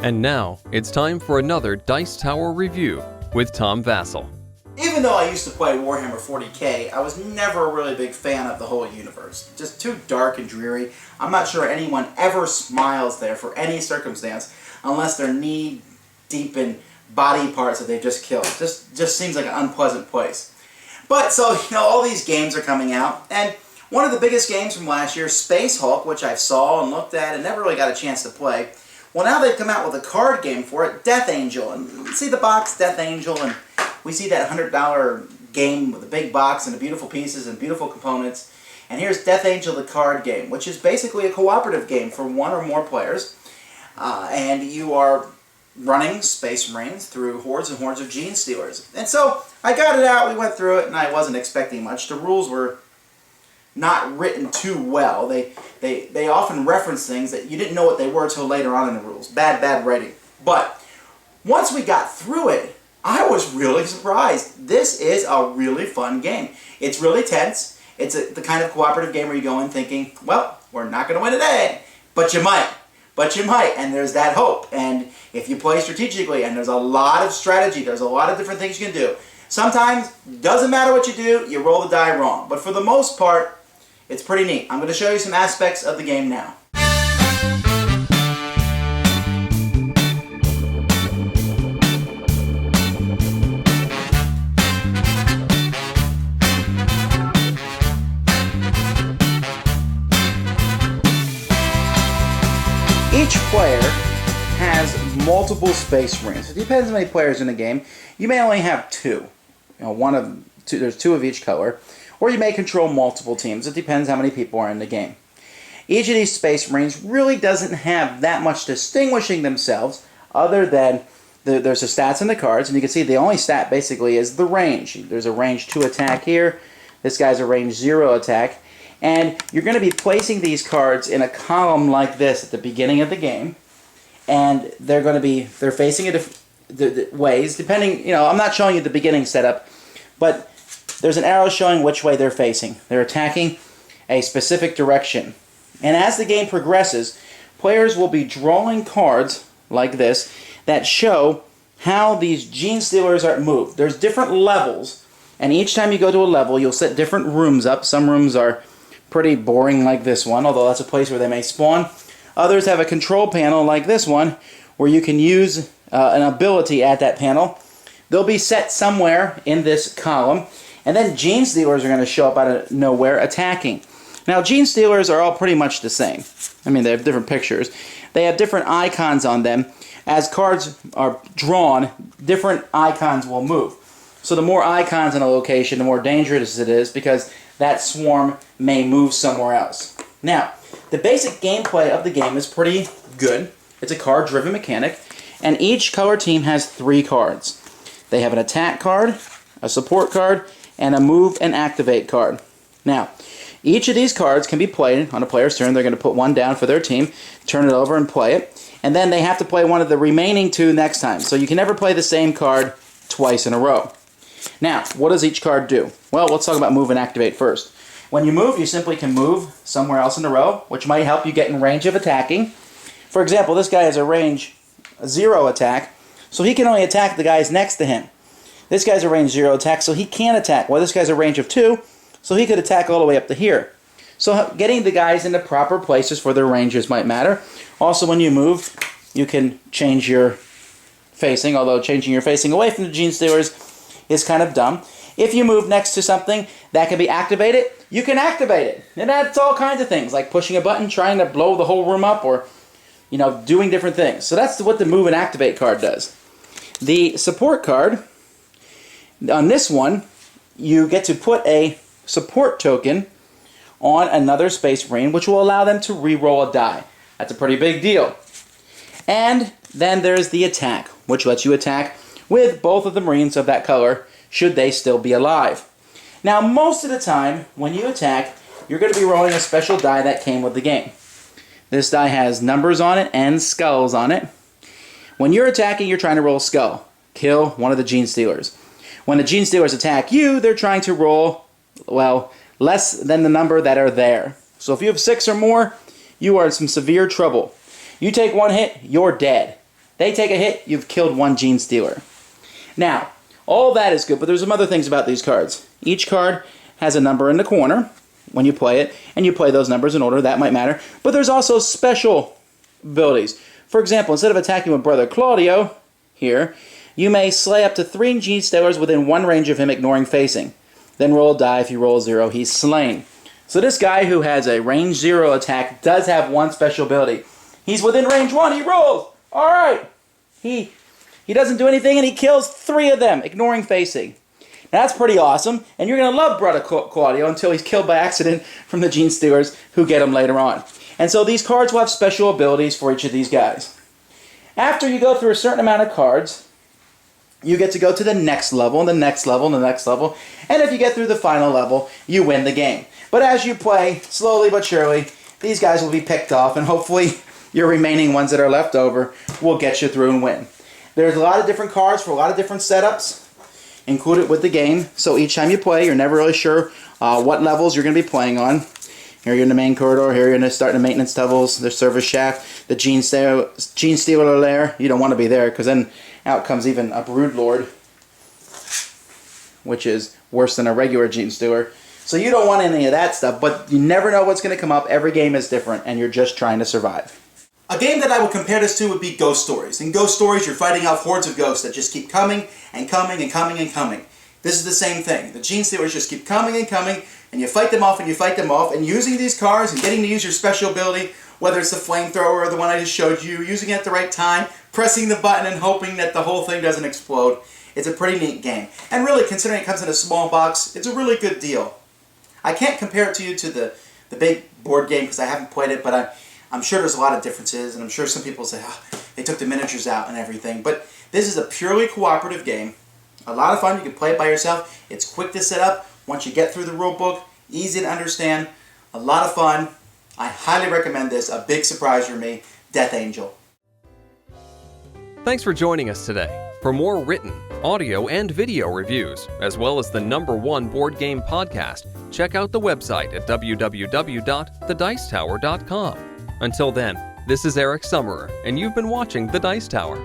And now, it's time for another Dice Tower review with Tom Vasel. Even though I used to play Warhammer 40k, I was never a really big fan of the whole universe. Just too dark and dreary. I'm not sure anyone ever smiles there for any circumstance unless they're knee deep in body parts that they've just killed. Just seems like an unpleasant place. But so, all these games are coming out, and one of the biggest games from last year, Space Hulk, which I saw and looked at and never really got a chance to play. Well, now they've come out with a card game for it, Death Angel. And see the box, Death Angel, and we see that $100 game with a big box and the beautiful pieces and beautiful components. And here's Death Angel, the card game, which is basically a cooperative game for one or more players. And you are running Space Marines through hordes and hordes of Gene Stealers. And so I got it out, we went through it, and I wasn't expecting much. The rules were not written too well. They often reference things that you didn't know what they were until later on in the rules. Bad writing. But once we got through it, I was really surprised. This is a really fun game. It's really tense. It's the kind of cooperative game where you go in thinking, well, we're not going to win today, but you might. But you might, and there's that hope. And if you play strategically, and there's a lot of strategy, there's a lot of different things you can do. Sometimes, doesn't matter what you do, you roll the die wrong. But for the most part, it's pretty neat. I'm going to show you some aspects of the game now. Each player has multiple Space Marines. It depends on how many players in the game. You may only have two. There's two of each color. Or you may control multiple teams. It depends how many people are in the game. Each of these Space Marines really doesn't have that much distinguishing themselves other than there's the stats in the cards, and you can see the only stat basically is the range. There's a range 2 attack here. This guy's a range 0 attack. And you're going to be placing these cards in a column like this at the beginning of the game. And they're facing it ways, depending, I'm not showing you the beginning setup, but there's an arrow showing which way they're facing. They're attacking a specific direction. And as the game progresses, players will be drawing cards like this that show how these Gene Stealers are moved. There's different levels, and each time you go to a level, you'll set different rooms up. Some rooms are pretty boring like this one, although that's a place where they may spawn. Others have a control panel like this one, where you can use an ability at that panel. They'll be set somewhere in this column. And then Gene Stealers are going to show up out of nowhere attacking. Now, Gene Stealers are all pretty much the same. I mean, they have different pictures. They have different icons on them. As cards are drawn, different icons will move. So the more icons in a location, the more dangerous it is because that swarm may move somewhere else. Now, the basic gameplay of the game is pretty good. It's a card-driven mechanic, and each color team has 3 cards. They have an attack card, a support card, and a move and activate card. Now, each of these cards can be played on a player's turn. They're going to put one down for their team, turn it over and play it, and then they have to play one of the remaining 2 next time. So you can never play the same card twice in a row. Now, what does each card do? Well, let's talk about move and activate first. When you move, you simply can move somewhere else in the row, which might help you get in range of attacking. For example, this guy has a range 0 attack, so he can only attack the guys next to him. This guy's a range 0 attack, so he can't attack. Well, this guy's a range of 2, so he could attack all the way up to here. So getting the guys into proper places for their ranges might matter. Also, when you move, you can change your facing, although changing your facing away from the Gene Stealers is kind of dumb. If you move next to something that can be activated, you can activate it. And that's all kinds of things, like pushing a button, trying to blow the whole room up, or doing different things. So that's what the move and activate card does. The support card, on this one, you get to put a support token on another Space Marine, which will allow them to re-roll a die. That's a pretty big deal. And then there's the attack, which lets you attack with both of the Marines of that color, should they still be alive. Now, most of the time, when you attack, you're going to be rolling a special die that came with the game. This die has numbers on it and skulls on it. When you're attacking, you're trying to roll a skull. Kill one of the Gene Stealers. When the Gene Stealers attack you, they're trying to roll, well, less than the number that are there. So if you have 6 or more, you are in some severe trouble. You take one hit, you're dead. They take a hit, you've killed one Gene Stealer. Now, all that is good, but there's some other things about these cards. Each card has a number in the corner when you play it, and you play those numbers in order. That might matter. But there's also special abilities. For example, instead of attacking with Brother Claudio here, you may slay up to 3 Gene Stealers within 1 range of him, ignoring facing. Then roll a die. If you roll a 0, he's slain. So this guy who has a range 0 attack does have one special ability. He's within range 1. He rolls. All right. He doesn't do anything, and he kills 3 of them, ignoring facing. Now, that's pretty awesome, and you're going to love Brother Claudio until he's killed by accident from the Gene Stealers who get him later on. And so these cards will have special abilities for each of these guys. After you go through a certain amount of cards, you get to go to the next level, and the next level, and the next level, and if you get through the final level, you win the game. But as you play, slowly but surely, these guys will be picked off, and hopefully your remaining ones that are left over will get you through and win. There's a lot of different cards for a lot of different setups included with the game, so each time you play, you're never really sure what levels you're going to be playing on. Here you're in the main corridor, here you're in the starting the maintenance levels, the service shaft, the Gene Stealer lair. You don't want to be there, because then out comes even a Brood Lord, which is worse than a regular Gene Stealer. So you don't want any of that stuff, but you never know what's going to come up. Every game is different, and you're just trying to survive. A game that I would compare this to would be Ghost Stories. In Ghost Stories, you're fighting off hordes of ghosts that just keep coming and coming and coming and coming. This is the same thing. The Gene Stealers just keep coming and coming, and you fight them off and you fight them off, and using these cards and getting to use your special ability, whether it's the flamethrower or the one I just showed you, using it at the right time, pressing the button and hoping that the whole thing doesn't explode. It's a pretty neat game. And really, considering it comes in a small box, it's a really good deal. I can't compare it to you to the big board game because I haven't played it, but I'm sure there's a lot of differences, and I'm sure some people say, oh, they took the miniatures out and everything. But this is a purely cooperative game. A lot of fun. You can play it by yourself. It's quick to set up. Once you get through the rule book, easy to understand. A lot of fun. I highly recommend this. A big surprise for me, Death Angel. Thanks for joining us today. For more written, audio, and video reviews, as well as the #1 board game podcast, check out the website at www.thedicetower.com. Until then, this is Eric Summerer, and you've been watching The Dice Tower.